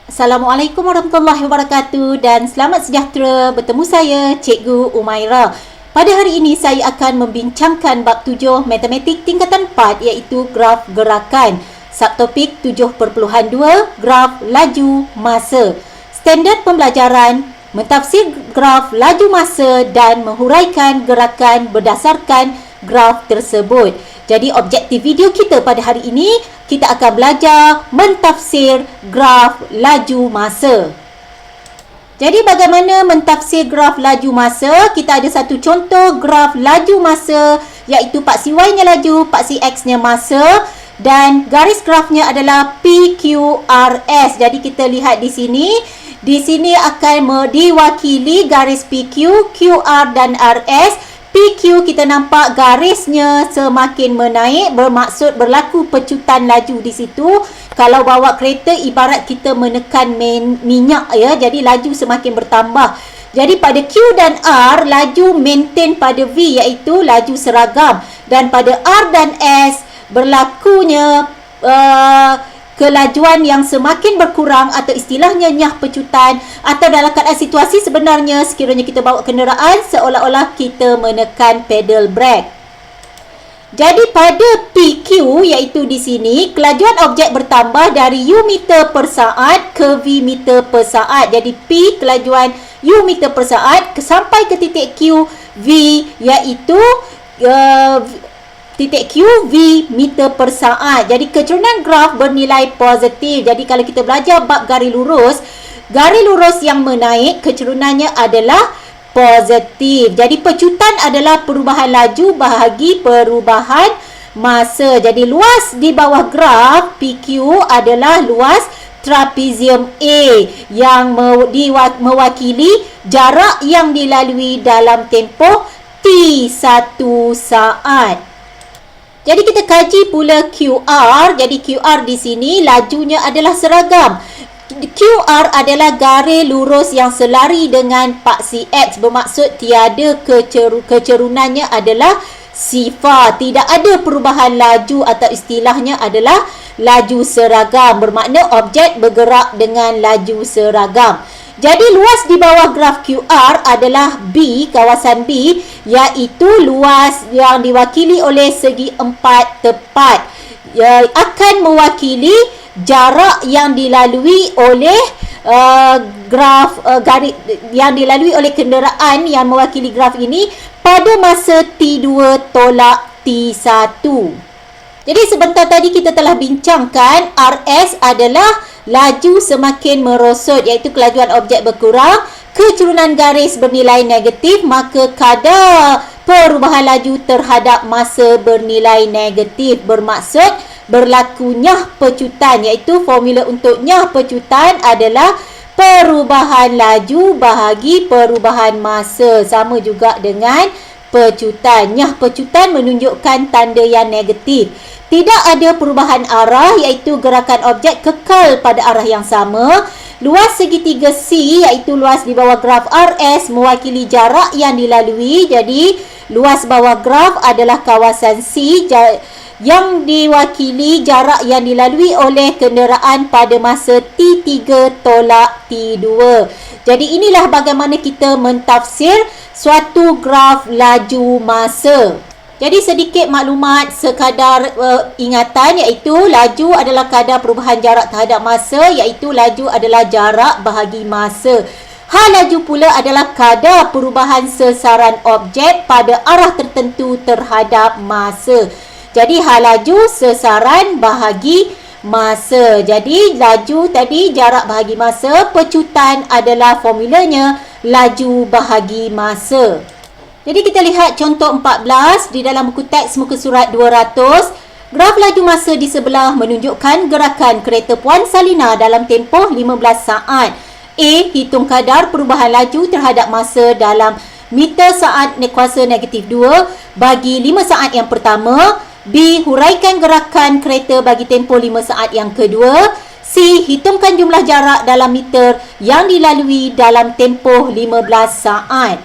Assalamualaikum warahmatullahi wabarakatuh dan selamat sejahtera bertemu saya Cikgu Umaira. Pada hari ini saya akan membincangkan bab 7 matematik tingkatan 4 iaitu graf gerakan. Subtopik 7.2 graf laju masa. Standard pembelajaran mentafsir graf laju masa dan menghuraikan gerakan berdasarkan graf tersebut. Jadi objektif video kita pada hari ini, kita akan belajar mentafsir graf laju masa. Jadi bagaimana mentafsir graf laju masa? Kita ada satu contoh graf laju masa iaitu paksi Y-nya laju, paksi X-nya masa dan garis grafnya adalah PQRS. Jadi kita lihat di sini. Di sini akan diwakili garis PQ, QR dan RS. PQ kita nampak garisnya semakin menaik, bermaksud berlaku pecutan laju di situ. Kalau bawa kereta ibarat kita menekan minyak ya, jadi laju semakin bertambah. Jadi pada Q dan R laju maintain pada V iaitu laju seragam, dan pada R dan S berlakunya kelajuan yang semakin berkurang atau istilahnya nyah pecutan, atau dalam keadaan situasi sebenarnya sekiranya kita bawa kenderaan seolah-olah kita menekan pedal brake. Jadi pada PQ iaitu di sini kelajuan objek bertambah dari U meter per saat ke V meter per saat. Jadi P kelajuan U meter per saat sampai ke titik Q V iaitu titik Q V meter per saat. Jadi keturunan graf bernilai positif. Jadi kalau kita belajar bab garis lurus yang menaik keturunannya adalah positif. Jadi pecutan adalah perubahan laju bahagi perubahan masa. Jadi luas di bawah graf PQ adalah luas trapezium A yang mewakili jarak yang dilalui dalam tempoh T1 saat. Jadi kita kaji pula QR. Jadi QR di sini lajunya adalah seragam. QR adalah garis lurus yang selari dengan paksi X, bermaksud tiada kecerunannya adalah sifar. Tidak ada perubahan laju atau istilahnya adalah laju seragam, bermakna objek bergerak dengan laju seragam. Jadi luas di bawah graf QR adalah B, kawasan B, iaitu luas yang diwakili oleh segi empat tepat. Akan mewakili jarak yang dilalui oleh garis yang dilalui oleh kenderaan yang mewakili graf ini pada masa T2 tolak T1. Jadi sebentar tadi kita telah bincangkan RS adalah laju semakin merosot iaitu kelajuan objek berkurang, keturunan garis bernilai negatif, maka kadar perubahan laju terhadap masa bernilai negatif, bermaksud berlaku nyah pecutan, iaitu formula untuk nyah pecutan adalah perubahan laju bahagi perubahan masa, sama juga dengan pecutan. Nyah pecutan menunjukkan tanda yang negatif. Tidak ada perubahan arah iaitu gerakan objek kekal pada arah yang sama. Luas segitiga C iaitu luas di bawah graf RS mewakili jarak yang dilalui. Jadi luas bawah graf adalah kawasan C yang diwakili jarak yang dilalui oleh kenderaan pada masa T3 tolak T2. Jadi inilah bagaimana kita mentafsir suatu graf laju masa. Jadi sedikit maklumat sekadar ingatan iaitu laju adalah kadar perubahan jarak terhadap masa, iaitu laju adalah jarak bahagi masa. Hal laju pula adalah kadar perubahan sesaran objek pada arah tertentu terhadap masa. Jadi hal laju sesaran bahagi masa. Jadi laju tadi jarak bahagi masa, pecutan adalah formulanya laju bahagi masa. Jadi kita lihat contoh 14 di dalam buku teks muka surat 200. Graf laju masa di sebelah menunjukkan gerakan kereta Puan Salina dalam tempoh 15 saat. A. Hitung kadar perubahan laju terhadap masa dalam meter saat kuasa negatif 2 bagi 5 saat yang pertama. B. Huraikan gerakan kereta bagi tempoh 5 saat yang kedua. C. Hitungkan jumlah jarak dalam meter yang dilalui dalam tempoh 15 saat.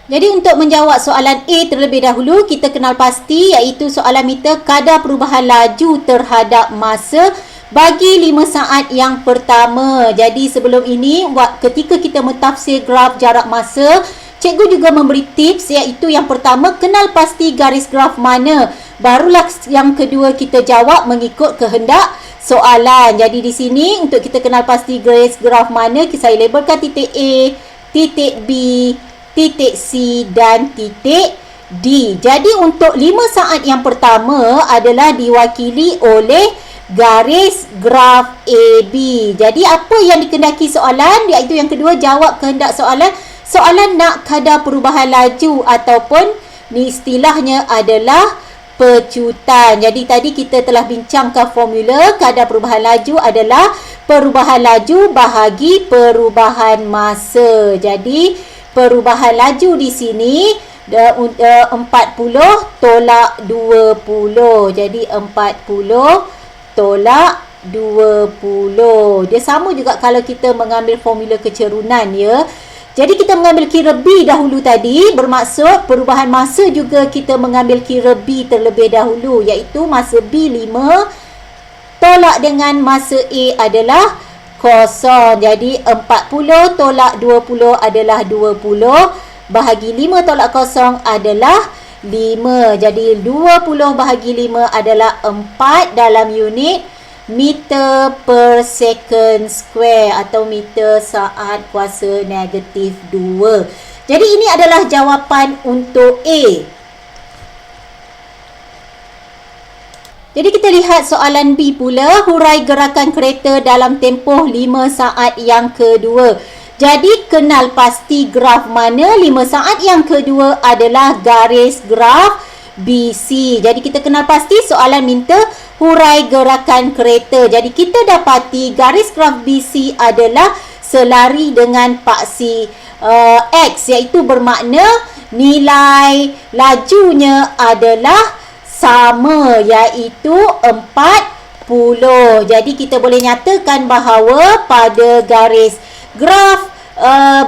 Jadi untuk menjawab soalan A terlebih dahulu, kita kenal pasti iaitu soalan meter kadar perubahan laju terhadap masa bagi 5 saat yang pertama. Jadi sebelum ini, ketika kita mentafsir graf jarak masa, cikgu juga memberi tips, iaitu yang pertama, kenal pasti garis graf mana. Barulah yang kedua kita jawab mengikut kehendak soalan. Jadi di sini untuk kita kenal pasti garis graf mana, saya labelkan titik A, titik B, titik C dan titik D. Jadi untuk 5 saat yang pertama adalah diwakili oleh garis graf AB. Jadi apa yang dikehendaki soalan, iaitu yang kedua, jawab kehendak soalan. Soalan nak kadar perubahan laju ataupun ni istilahnya adalah pecutan. Jadi tadi kita telah bincangkan formula kadar perubahan laju adalah perubahan laju bahagi perubahan masa. Jadi perubahan laju di sini 40 tolak 20. Jadi 40 tolak 20. Dia sama juga kalau kita mengambil formula kecerunan, ya. Jadi kita mengambil kira B dahulu tadi, bermaksud perubahan masa juga kita mengambil kira B terlebih dahulu, iaitu masa B 5 tolak dengan masa A adalah 0. Jadi 40 tolak 20 adalah 20, bahagi 5 tolak 0 adalah 5. Jadi 20 bahagi 5 adalah 4 dalam unit meter per second square atau meter saat kuasa negatif 2. Jadi ini adalah jawapan untuk A. Jadi kita lihat soalan B pula, hurai gerakan kereta dalam tempoh 5 saat yang kedua. Jadi kenal pasti graf mana. 5 saat yang kedua adalah garis graf BC. Jadi kita kenal pasti soalan minta hurai gerakan kereta. Jadi kita dapati garis graf BC adalah selari dengan paksi X, iaitu bermakna nilai lajunya adalah sama, iaitu 40. Jadi kita boleh nyatakan bahawa pada garis graf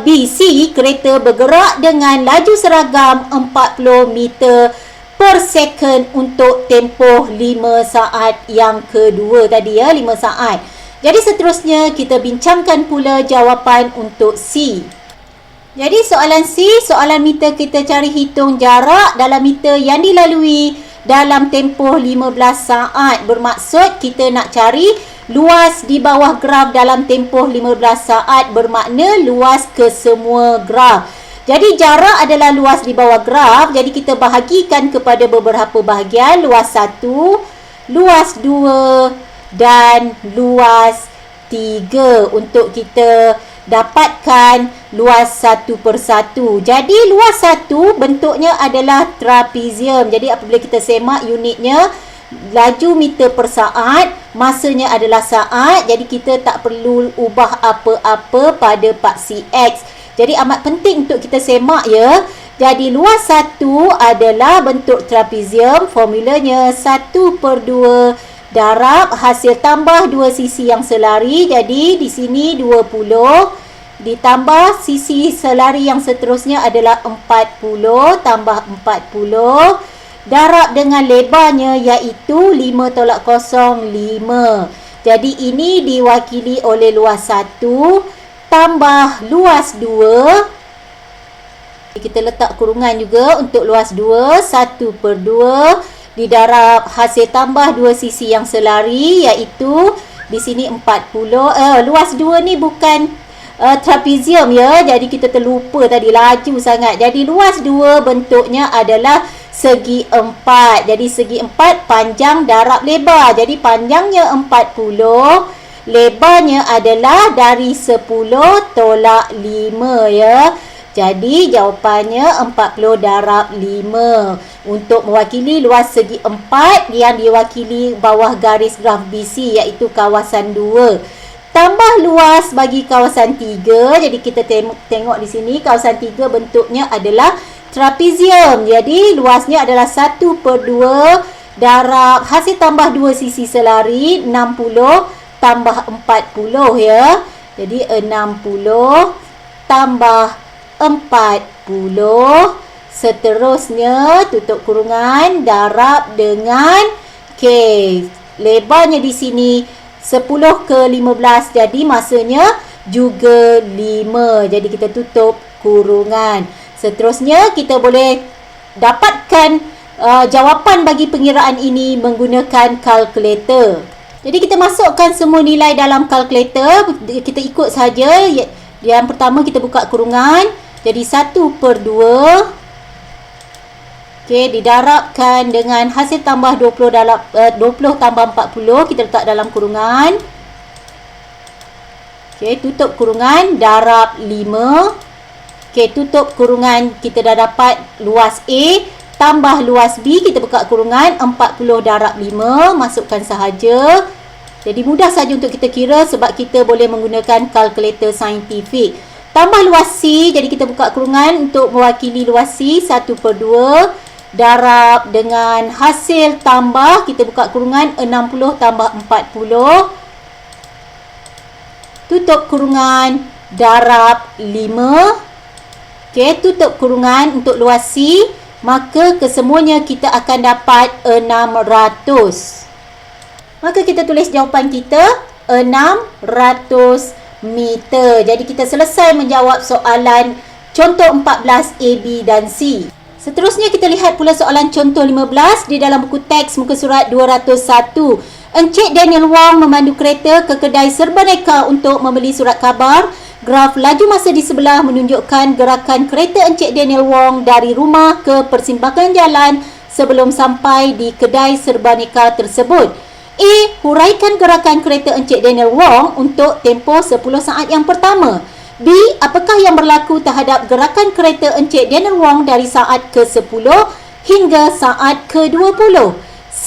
BC, kereta bergerak dengan laju seragam 40 meter per second untuk tempoh 5 saat yang kedua tadi, ya, 5 saat. Jadi seterusnya kita bincangkan pula jawapan untuk C. Jadi soalan C, soalan minta kita cari hitung jarak dalam meter yang dilalui dalam tempoh 15 saat. Bermaksud kita nak cari luas di bawah graf dalam tempoh 15 saat, bermakna luas ke semua graf. Jadi jarak adalah luas di bawah graf. Jadi kita bahagikan kepada beberapa bahagian, luas 1, luas 2 dan luas 3 untuk kita dapatkan luas 1 per 1. Jadi luas 1 bentuknya adalah trapezium. Jadi apabila kita semak unitnya, laju meter per saat, masanya adalah saat. Jadi kita tak perlu ubah apa-apa pada paksi X. Jadi amat penting untuk kita semak, ya. Jadi luas 1 adalah bentuk trapezium. Formulanya 1 per 2 darab hasil tambah 2 sisi yang selari. Jadi di sini 20 ditambah sisi selari yang seterusnya adalah 40 tambah 40 darab dengan lebarnya, iaitu 5 tolak 0, 5. Jadi ini diwakili oleh luas 1 tambah luas 2. Kita letak kurungan juga untuk luas 2. 1 per 2 didarab hasil tambah 2 sisi yang selari, iaitu di sini 40. Luas 2 ni bukan trapezium, ya. Jadi kita terlupa tadi, laju sangat. Jadi luas 2 bentuknya adalah segi 4. Jadi segi 4 panjang darab lebar. Jadi panjangnya 40, lebarnya adalah dari 10 tolak 5, ya. Jadi jawapannya 40 darab 5 untuk mewakili luas segi 4 yang diwakili bawah garis graf BC, iaitu kawasan 2. Tambah luas bagi kawasan 3. Jadi kita tengok di sini kawasan 3 bentuknya adalah trapezium. Jadi luasnya adalah 1 per 2 darab hasil tambah 2 sisi selari, 60 tambah 40, ya. Jadi 60 tambah 40. Seterusnya tutup kurungan darab dengan K. Lebarnya di sini 10 ke 15. Jadi masanya juga 5. Jadi kita tutup kurungan. Seterusnya kita boleh dapatkan jawapan bagi pengiraan ini menggunakan kalkulator. Jadi kita masukkan semua nilai dalam kalkulator. Kita ikut saja. Yang pertama kita buka kurungan. Jadi 1/2. Okey, didarabkan dengan hasil tambah 20 tambah 40. Kita letak dalam kurungan. Okey, tutup kurungan, darab 5. Okey, tutup kurungan, kita dah dapat luas A tambah luas B. Kita buka kurungan, 40 darab 5. Masukkan sahaja. Jadi mudah saja untuk kita kira sebab kita boleh menggunakan kalkulator saintifik. Tambah luas C, jadi kita buka kurungan untuk mewakili luas C, 1/2. Darab dengan hasil tambah, kita buka kurungan, 60 tambah 40. Tutup kurungan, darab 5. Okey, tutup kurungan untuk luas C. Maka kesemuanya kita akan dapat 600. Maka kita tulis jawapan kita 600 meter. Jadi kita selesai menjawab soalan contoh 14 A, B dan C. Seterusnya kita lihat pula soalan contoh 15 di dalam buku teks muka surat 201. Encik Daniel Wong memandu kereta ke kedai Serbaneka untuk membeli surat khabar. Graf laju masa di sebelah menunjukkan gerakan kereta Encik Daniel Wong dari rumah ke persimpangan jalan sebelum sampai di kedai Serbaneka tersebut. A. Huraikan gerakan kereta Encik Daniel Wong untuk tempoh 10 saat yang pertama. B. Apakah yang berlaku terhadap gerakan kereta Encik Daniel Wong dari saat ke-10 hingga saat ke-20? C.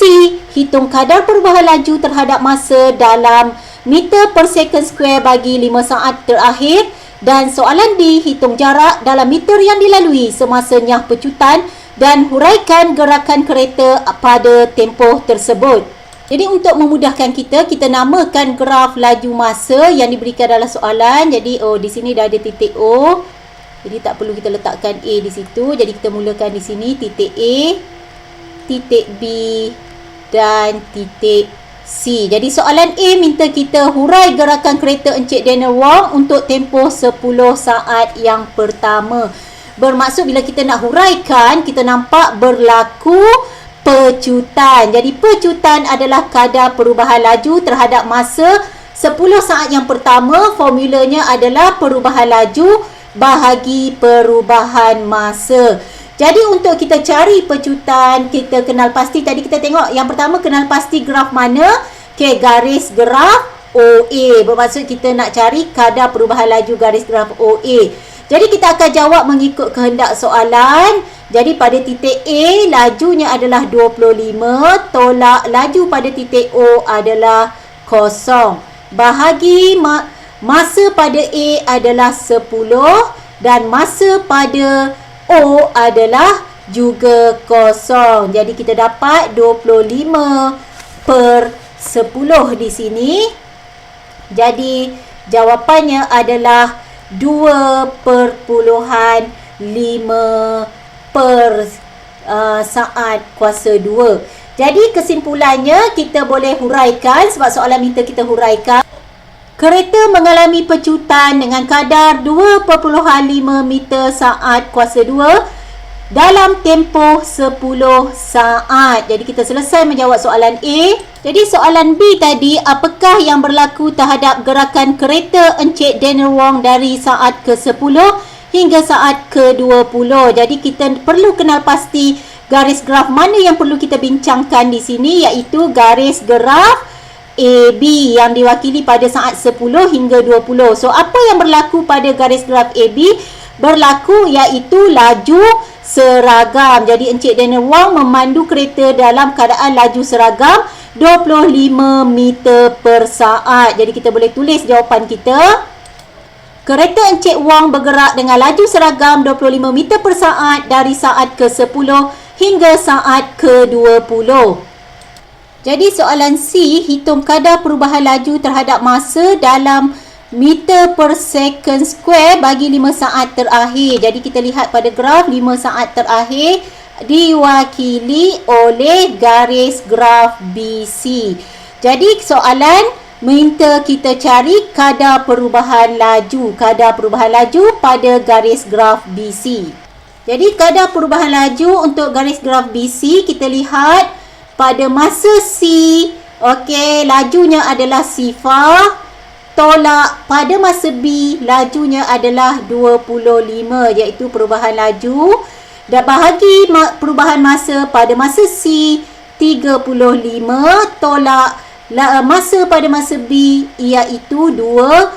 Hitung kadar perubahan laju terhadap masa dalam meter per second square bagi 5 saat terakhir. Dan soalan D. Hitung jarak dalam meter yang dilalui semasa nyah pecutan dan huraikan gerakan kereta pada tempoh tersebut. Jadi untuk memudahkan kita namakan graf laju masa yang diberikan dalam soalan. Jadi di sini dah ada titik O. Jadi tak perlu kita letakkan A di situ. Jadi kita mulakan di sini titik A, titik B dan titik C. Jadi soalan A minta kita hurai gerakan kereta Encik Daniel Wong untuk tempoh 10 saat yang pertama. Bermaksud bila kita nak huraikan, kita nampak berlaku pecutan. Jadi pecutan adalah kadar perubahan laju terhadap masa 10 saat yang pertama. Formulanya adalah perubahan laju bahagi perubahan masa. Jadi untuk kita cari pecutan, kita kenal pasti. Tadi kita tengok yang pertama kenal pasti graf mana? Okay, garis graf OA. Bermaksud kita nak cari kadar perubahan laju garis graf OA. Jadi kita akan jawab mengikut kehendak soalan. Jadi pada titik A, lajunya adalah 25. Tolak laju pada titik O adalah 0. Bahagi masa pada A adalah 10. Dan masa pada O adalah juga 0. Jadi kita dapat 25/10 di sini. Jadi jawapannya adalah 2.5 per saat kuasa 2. Jadi kesimpulannya kita boleh huraikan sebab soalan minta kita huraikan. Kereta mengalami pecutan dengan kadar 2.5 meter saat kuasa 2 dalam tempoh 10 saat. Jadi kita selesai menjawab soalan A. Jadi soalan B tadi, apakah yang berlaku terhadap gerakan kereta Encik Daniel Wong dari saat ke-10 hingga saat ke-20. Jadi kita perlu kenal pasti garis graf mana yang perlu kita bincangkan di sini, iaitu garis graf AB yang diwakili pada saat 10 hingga 20. So apa yang berlaku pada garis graf AB? Berlaku iaitu laju seragam. Jadi Encik Daniel Wong memandu kereta dalam keadaan laju seragam 25 meter per saat. Jadi kita boleh tulis jawapan kita. Kereta Encik Wong bergerak dengan laju seragam 25 meter per saat dari saat ke-10 hingga saat ke-20. Jadi soalan C, hitung kadar perubahan laju terhadap masa dalam meter per second square bagi 5 saat terakhir. Jadi kita lihat pada graf 5 saat terakhir diwakili oleh garis graf BC. Jadi soalan minta kita cari kadar perubahan laju. Kadar perubahan laju pada garis graf BC. Jadi kadar perubahan laju untuk garis graf BC, kita lihat pada masa C, okey, lajunya adalah sifar. Tolak pada masa B, lajunya adalah 25, iaitu perubahan laju. Dan bahagi perubahan masa pada masa C 35, tolak masa pada masa B iaitu 20.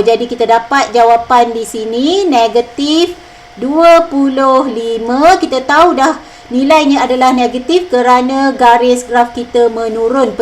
Jadi kita dapat jawapan di sini negatif 25. Kita tahu dah nilainya adalah negatif kerana garis graf kita menurun.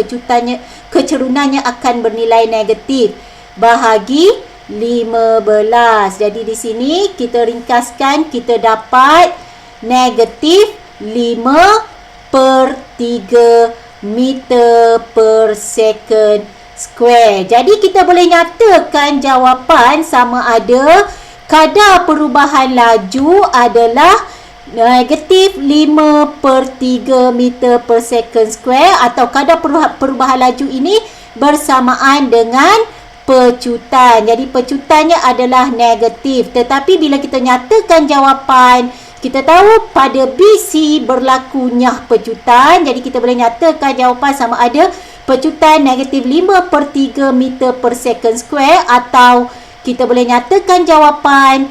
Kecerunannya akan bernilai negatif bahagi 15. Jadi di sini kita ringkaskan, kita dapat negatif 5/3 meter per second square. Jadi kita boleh nyatakan jawapan sama ada kadar perubahan laju adalah negatif 5/3 meter per second square, atau kadar perubahan laju ini bersamaan dengan pecutan. Jadi pecutannya adalah negatif. Tetapi bila kita nyatakan jawapan, kita tahu pada BC berlaku nyah pecutan. Jadi kita boleh nyatakan jawapan sama ada pecutan negatif 5/3 meter per second square, atau kita boleh nyatakan jawapan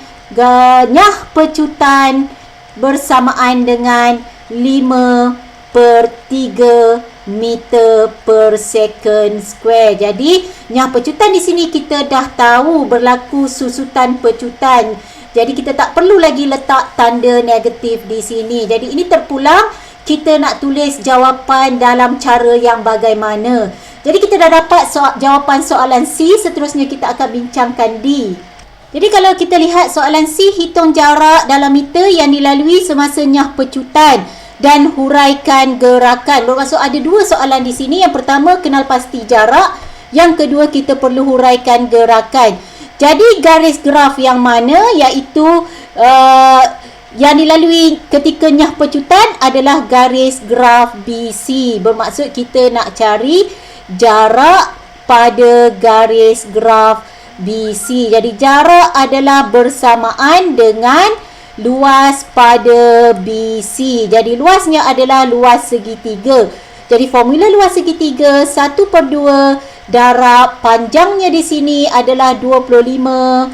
nyah pecutan bersamaan dengan 5/3 meter per second square. Jadi nyah pecutan di sini kita dah tahu berlaku susutan pecutan. Jadi kita tak perlu lagi letak tanda negatif di sini. Jadi ini terpulang kita nak tulis jawapan dalam cara yang bagaimana. Jadi kita dah dapat jawapan soalan C. Seterusnya kita akan bincangkan D. Jadi kalau kita lihat soalan C, hitung jarak dalam meter yang dilalui semasa nyah pecutan dan huraikan gerakan. Bermaksud ada dua soalan di sini. Yang pertama, kenal pasti jarak. Yang kedua, kita perlu huraikan gerakan. Jadi garis graf yang mana, iaitu yang dilalui ketika nyah pecutan adalah garis graf BC. Bermaksud kita nak cari jarak pada garis graf BC. Jadi jarak adalah bersamaan dengan luas pada BC. Jadi luasnya adalah luas segitiga. Jadi formula luas segitiga 1/2 darab panjangnya di sini adalah 25.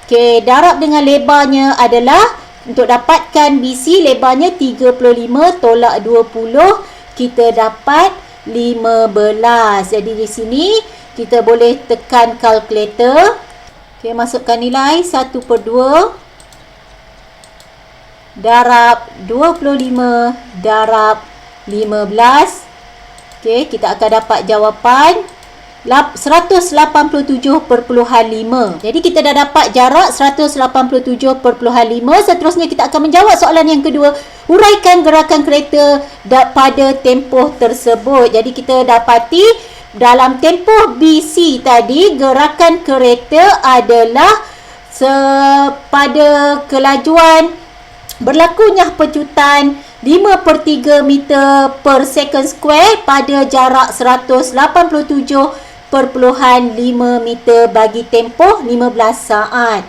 Okey, darab dengan lebarnya adalah, untuk dapatkan BC lebarnya 35 tolak 20, kita dapat 15. Jadi di sini kita boleh tekan kalkulator. Okey, masukkan nilai 1/2 darab 25 darab 15. Okey, kita akan dapat jawapan 187.5. Jadi kita dah dapat jarak 187.5. Seterusnya kita akan menjawab soalan yang kedua. Huraikan gerakan kereta pada tempoh tersebut. Jadi kita dapati dalam tempoh BC tadi, gerakan kereta adalah pada kelajuan berlaku nyah pecutan 5/3 meter per second square pada jarak 187.5 meter bagi tempoh 15 saat.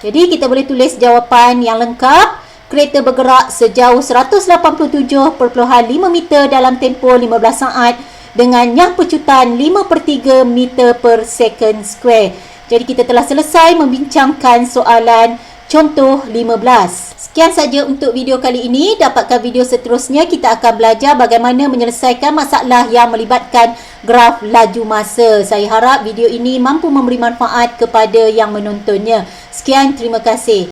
Jadi kita boleh tulis jawapan yang lengkap. Kereta bergerak sejauh 187.5 meter dalam tempoh 15 saat dengan nyah pecutan 5/3 meter per second square. Jadi kita telah selesai membincangkan soalan contoh 15. Sekian saja untuk video kali ini. Dapatkan video seterusnya, kita akan belajar bagaimana menyelesaikan masalah yang melibatkan graf laju masa. Saya harap video ini mampu memberi manfaat kepada yang menontonnya. Sekian, terima kasih.